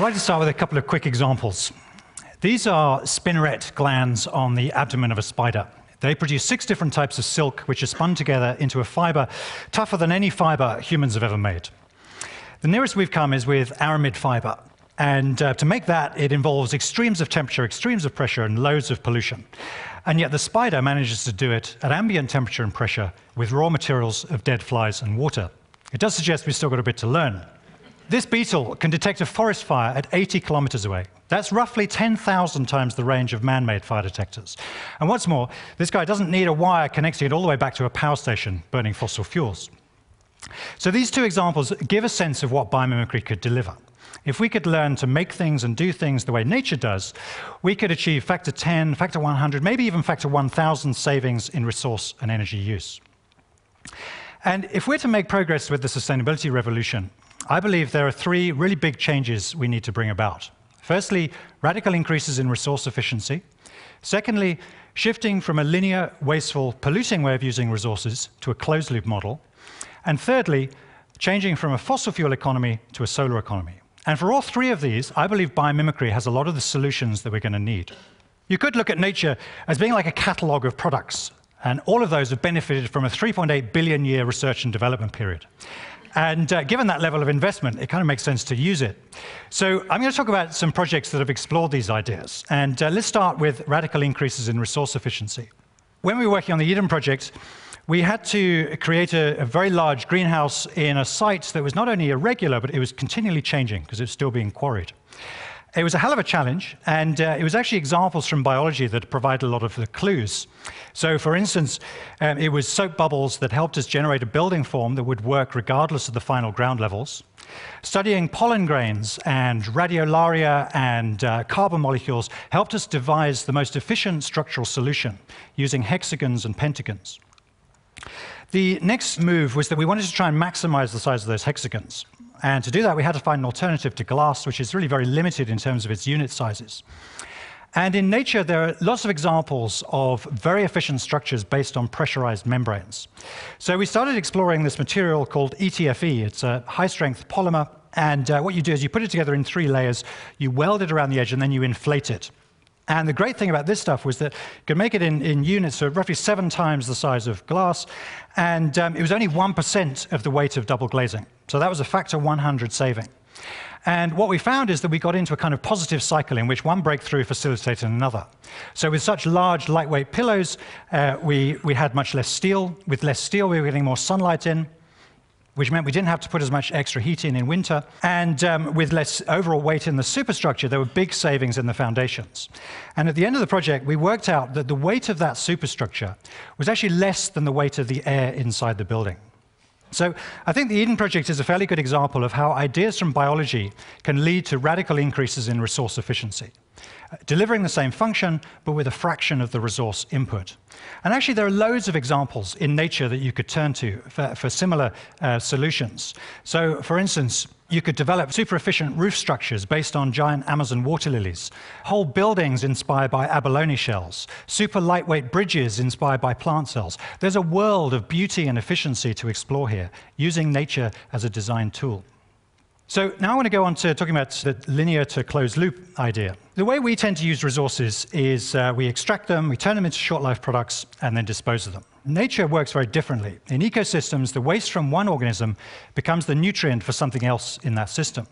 I'd like to start with a couple of quick examples. These are spinneret glands on the abdomen of a spider. They produce 6 different types of silk, which are spun together into a fiber tougher than any fiber humans have ever made. The nearest we've come is with aramid fiber. And to make that, it involves extremes of temperature, extremes of pressure, and loads of pollution. And yet the spider manages to do it at ambient temperature and pressure with raw materials of dead flies and water. It does suggest we've still got a bit to learn. This beetle can detect a forest fire at 80 kilometers away. That's roughly 10,000 times the range of man-made fire detectors. And what's more, this guy doesn't need a wire connecting it all the way back to a power station burning fossil fuels. So these 2 examples give a sense of what biomimicry could deliver. If we could learn to make things and do things the way nature does, we could achieve factor 10, factor 100, maybe even factor 1,000 savings in resource and energy use. And if we're to make progress with the sustainability revolution, I believe there are 3 really big changes we need to bring about. Firstly, radical increases in resource efficiency. Secondly, shifting from a linear, wasteful, polluting way of using resources to a closed-loop model. And thirdly, changing from a fossil fuel economy to a solar economy. And for all 3 of these, I believe biomimicry has a lot of the solutions that we're going to need. You could look at nature as being like a catalogue of products, and all of those have benefited from a 3.8 billion year research and development period. And given that level of investment, it kind of makes sense to use it. So I'm going to talk about some projects that have explored these ideas. And let's start with radical increases in resource efficiency. When we were working on the Eden project, we had to create a very large greenhouse in a site that was not only irregular, but it was continually changing because it was still being quarried. It was a hell of a challenge, and it was actually examples from biology that provide a lot of the clues. So, for instance, it was soap bubbles that helped us generate a building form that would work regardless of the final ground levels. Studying pollen grains and radiolaria and carbon molecules helped us devise the most efficient structural solution using hexagons and pentagons. The next move was that we wanted to try and maximize the size of those hexagons. And to do that, we had to find an alternative to glass, which is really very limited in terms of its unit sizes. And in nature, there are lots of examples of very efficient structures based on pressurized membranes. So we started exploring this material called ETFE. It's a high-strength polymer. And what you do is you put it together in 3 layers, you weld it around the edge, and then you inflate it. And the great thing about this stuff was that you could make it in units, so roughly 7 times the size of glass, and it was only 1% of the weight of double glazing. So that was a factor 100 saving. And what we found is that we got into a kind of positive cycle in which one breakthrough facilitated another. So with such large, lightweight pillows, we had much less steel. With less steel, we were getting more sunlight in, which meant we didn't have to put as much extra heat in winter. And with less overall weight in the superstructure, there were big savings in the foundations. And at the end of the project, we worked out that the weight of that superstructure was actually less than the weight of the air inside the building. So I think the Eden project is a fairly good example of how ideas from biology can lead to radical increases in resource efficiency, delivering the same function, but with a fraction of the resource input. And actually, there are loads of examples in nature that you could turn to for similar solutions. So, for instance, you could develop super efficient roof structures based on giant Amazon water lilies, whole buildings inspired by abalone shells, super lightweight bridges inspired by plant cells. There's a world of beauty and efficiency to explore here, using nature as a design tool. So now I want to go on to talking about the linear to closed loop idea. The way we tend to use resources is we extract them, we turn them into short-life products, and then dispose of them. Nature works very differently. In ecosystems, the waste from one organism becomes the nutrient for something else in that system.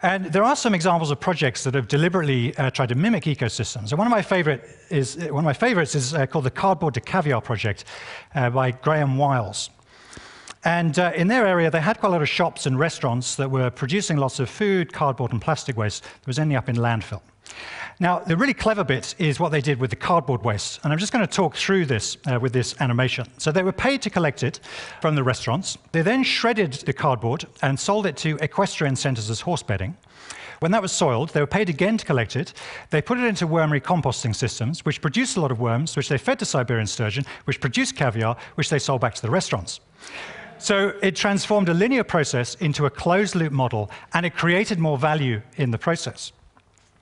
And there are some examples of projects that have deliberately tried to mimic ecosystems. And one of my favorites is called the Cardboard to Caviar project by Graham Wiles. And in their area, they had quite a lot of shops and restaurants that were producing lots of food, cardboard, and plastic waste that was ending up in landfill. Now, the really clever bit is what they did with the cardboard waste. And I'm just going to talk through this with this animation. So they were paid to collect it from the restaurants. They then shredded the cardboard and sold it to equestrian centers as horse bedding. When that was soiled, they were paid again to collect it. They put it into worm recomposting systems, which produced a lot of worms, which they fed to Siberian sturgeon, which produced caviar, which they sold back to the restaurants. So it transformed a linear process into a closed-loop model, and it created more value in the process.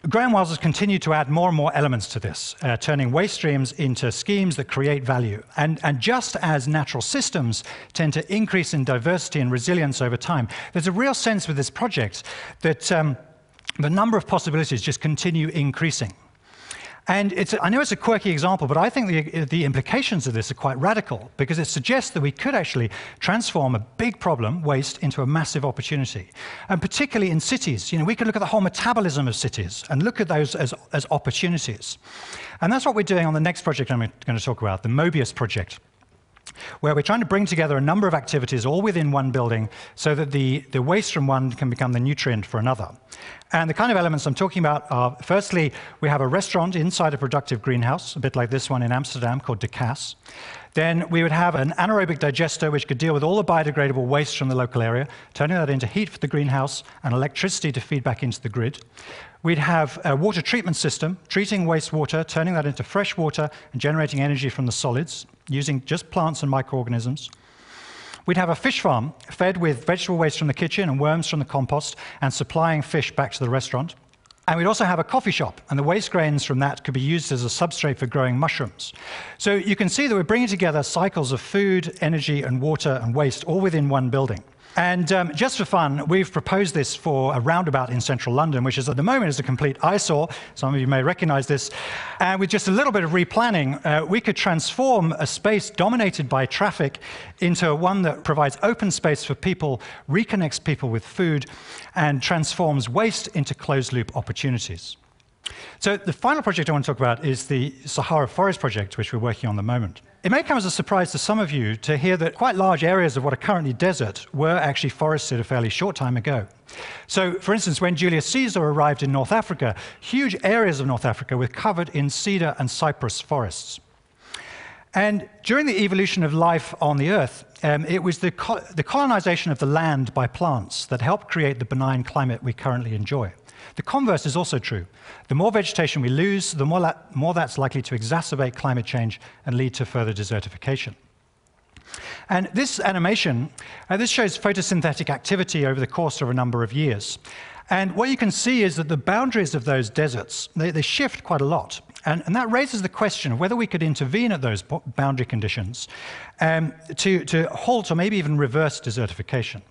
Graham Wiles has continued to add more and more elements to this, turning waste streams into schemes that create value. And just as natural systems tend to increase in diversity and resilience over time, there's a real sense with this project that the number of possibilities just continue increasing. And I know it's a quirky example, but I think the implications of this are quite radical, because it suggests that we could actually transform a big problem, waste, into a massive opportunity. And particularly in cities, we could look at the whole metabolism of cities and look at those as opportunities. And that's what we're doing on the next project I'm going to talk about, the Mobius project, where we're trying to bring together a number of activities all within one building so that the waste from one can become the nutrient for another. And the kind of elements I'm talking about are, firstly, we have a restaurant inside a productive greenhouse, a bit like this one in Amsterdam called De Cas. Then we would have an anaerobic digester which could deal with all the biodegradable waste from the local area, turning that into heat for the greenhouse and electricity to feed back into the grid. We'd have a water treatment system, treating wastewater, turning that into fresh water and generating energy from the solids, using just plants and microorganisms. We'd have a fish farm fed with vegetable waste from the kitchen and worms from the compost and supplying fish back to the restaurant. And we'd also have a coffee shop, and the waste grains from that could be used as a substrate for growing mushrooms. So you can see that we're bringing together cycles of food, energy, and water and waste all within one building. And just for fun, we've proposed this for a roundabout in central London, which is at the moment is a complete eyesore. Some of you may recognize this. And with just a little bit of replanning, we could transform a space dominated by traffic into one that provides open space for people, reconnects people with food, and transforms waste into closed-loop opportunities. So the final project I want to talk about is the Sahara Forest project, which we're working on at the moment. It may come as a surprise to some of you to hear that quite large areas of what are currently desert were actually forested a fairly short time ago. So, for instance, when Julius Caesar arrived in North Africa, huge areas of North Africa were covered in cedar and cypress forests. And during the evolution of life on the Earth, it was the colonization of the land by plants that helped create the benign climate we currently enjoy. The converse is also true. The more vegetation we lose, the more that's likely to exacerbate climate change and lead to further desertification. And this animation, this shows photosynthetic activity over the course of a number of years. And what you can see is that the boundaries of those deserts, they shift quite a lot. And that raises the question of whether we could intervene at those boundary conditions to halt or maybe even reverse desertification.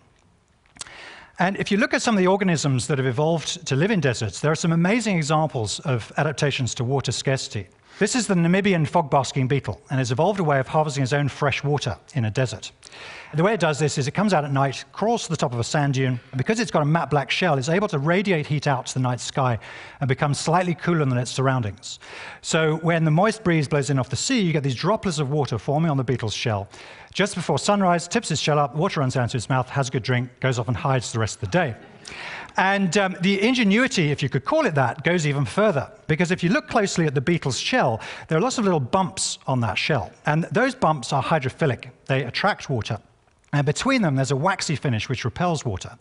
And if you look at some of the organisms that have evolved to live in deserts, there are some amazing examples of adaptations to water scarcity. This is the Namibian fog-basking beetle, and it's evolved a way of harvesting its own fresh water in a desert. The way it does this is it comes out at night, crawls to the top of a sand dune. Because it's got a matte black shell, it's able to radiate heat out to the night sky and become slightly cooler than its surroundings. So when the moist breeze blows in off the sea, you get these droplets of water forming on the beetle's shell. Just before sunrise, tips its shell up, water runs down to its mouth, has a good drink, goes off and hides the rest of the day. And the ingenuity, if you could call it that, goes even further. Because if you look closely at the beetle's shell, there are lots of little bumps on that shell. And those bumps are hydrophilic. They attract water. And between them, there's a waxy finish which repels water.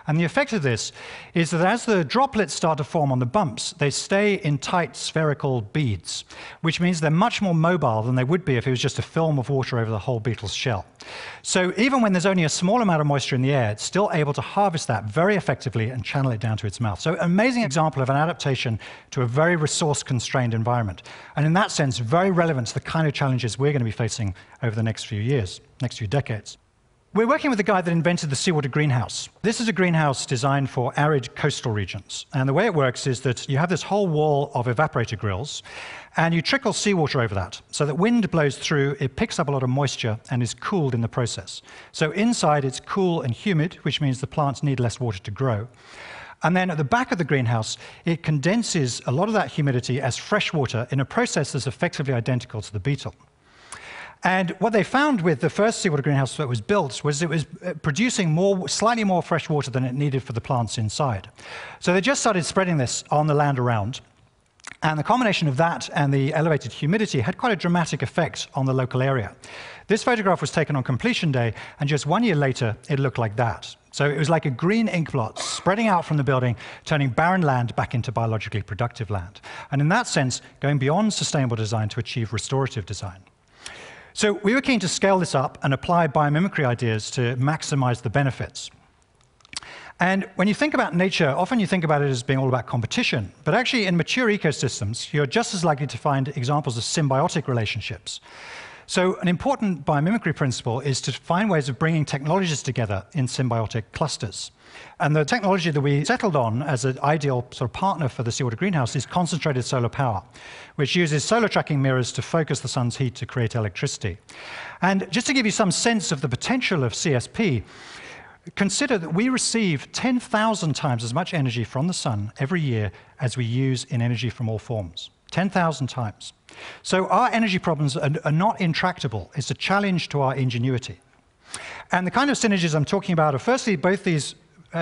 And the effect of this is that as the droplets start to form on the bumps, they stay in tight spherical beads, which means they're much more mobile than they would be if it was just a film of water over the whole beetle's shell. So even when there's only a small amount of moisture in the air, it's still able to harvest that very effectively and channel it down to its mouth. So an amazing example of an adaptation to a very resource-constrained environment. And in that sense, very relevant to the kind of challenges we're going to be facing over the next few years, next few decades. We're working with the guy that invented the seawater greenhouse. This is a greenhouse designed for arid coastal regions. And the way it works is that you have this whole wall of evaporator grills, and you trickle seawater over that. So that wind blows through, it picks up a lot of moisture, and is cooled in the process. So inside, it's cool and humid, which means the plants need less water to grow. And then at the back of the greenhouse, it condenses a lot of that humidity as fresh water in a process that's effectively identical to the beetle. And what they found with the first seawater greenhouse that was built was it was producing slightly more fresh water than it needed for the plants inside. So they just started spreading this on the land around. And the combination of that and the elevated humidity had quite a dramatic effect on the local area. This photograph was taken on completion day, and just 1 year later, it looked like that. So it was like a green ink blot spreading out from the building, turning barren land back into biologically productive land. And in that sense, going beyond sustainable design to achieve restorative design. So we were keen to scale this up and apply biomimicry ideas to maximize the benefits. And when you think about nature, often you think about it as being all about competition. But actually, in mature ecosystems, you're just as likely to find examples of symbiotic relationships. So an important biomimicry principle is to find ways of bringing technologies together in symbiotic clusters. And the technology that we settled on as an ideal sort of partner for the seawater greenhouse is concentrated solar power, which uses solar tracking mirrors to focus the sun's heat to create electricity. And just to give you some sense of the potential of CSP, consider that we receive 10,000 times as much energy from the sun every year as we use in energy from all forms. 10,000 times. So our energy problems are not intractable. It's a challenge to our ingenuity. And the kind of synergies I'm talking about are, firstly, both these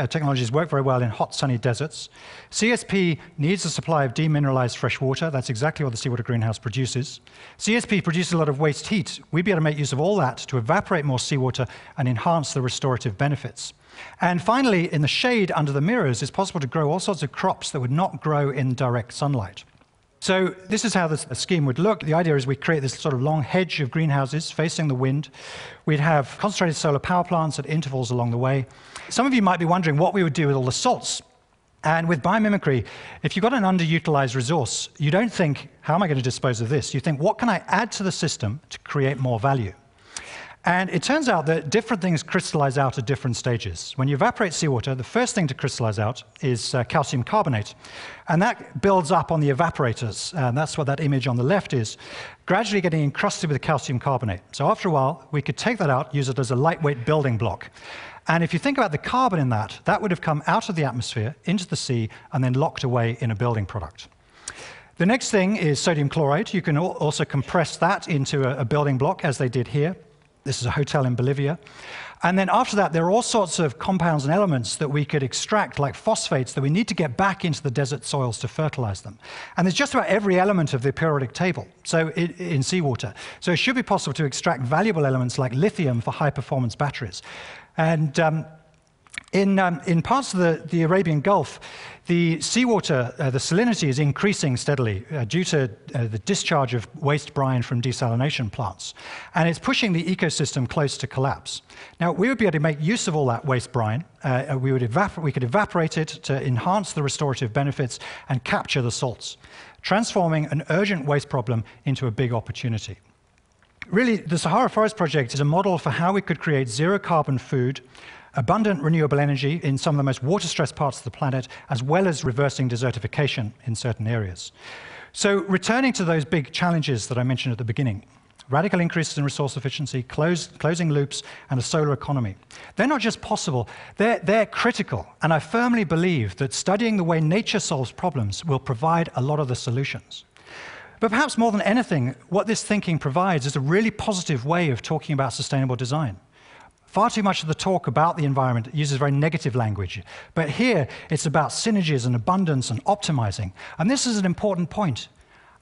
technologies work very well in hot, sunny deserts. CSP needs a supply of demineralized fresh water. That's exactly what the seawater greenhouse produces. CSP produces a lot of waste heat. We'd be able to make use of all that to evaporate more seawater and enhance the restorative benefits. And finally, in the shade under the mirrors, it's possible to grow all sorts of crops that would not grow in direct sunlight. So this is how the scheme would look. The idea is we create this sort of long hedge of greenhouses facing the wind. We'd have concentrated solar power plants at intervals along the way. Some of you might be wondering what we would do with all the salts. And with biomimicry, if you've got an underutilized resource, you don't think, how am I going to dispose of this? You think, what can I add to the system to create more value? And it turns out that different things crystallize out at different stages. When you evaporate seawater, the first thing to crystallize out is calcium carbonate. And that builds up on the evaporators. And that's what that image on the left is, gradually getting encrusted with calcium carbonate. So after a while, we could take that out, use it as a lightweight building block. And if you think about the carbon in that, that would have come out of the atmosphere, into the sea, and then locked away in a building product. The next thing is sodium chloride. You can also compress that into a building block, as they did here. This is a hotel in Bolivia. And then after that, there are all sorts of compounds and elements that we could extract, like phosphates, that we need to get back into the desert soils to fertilize them. And there's just about every element of the periodic table in seawater. So it should be possible to extract valuable elements like lithium for high-performance batteries. And in parts of the Arabian Gulf, the seawater, the salinity is increasing steadily due to the discharge of waste brine from desalination plants. And it's pushing the ecosystem close to collapse. Now, we would be able to make use of all that waste brine. We could evaporate it to enhance the restorative benefits and capture the salts, transforming an urgent waste problem into a big opportunity. Really, the Sahara Forest Project is a model for how we could create zero-carbon food, abundant renewable energy in some of the most water-stressed parts of the planet, as well as reversing desertification in certain areas. So returning to those big challenges that I mentioned at the beginning, radical increases in resource efficiency, closing loops, and a solar economy. They're not just possible, they're critical. And I firmly believe that studying the way nature solves problems will provide a lot of the solutions. But perhaps more than anything, what this thinking provides is a really positive way of talking about sustainable design. Far too much of the talk about the environment uses very negative language. But here, it's about synergies and abundance and optimizing. And this is an important point.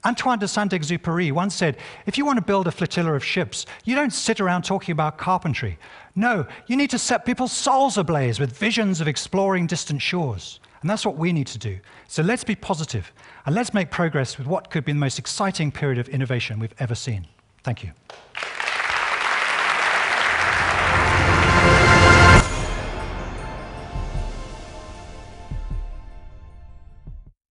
Antoine de Saint-Exupéry once said, if you want to build a flotilla of ships, you don't sit around talking about carpentry. No, you need to set people's souls ablaze with visions of exploring distant shores. And that's what we need to do. So let's be positive, and let's make progress with what could be the most exciting period of innovation we've ever seen. Thank you.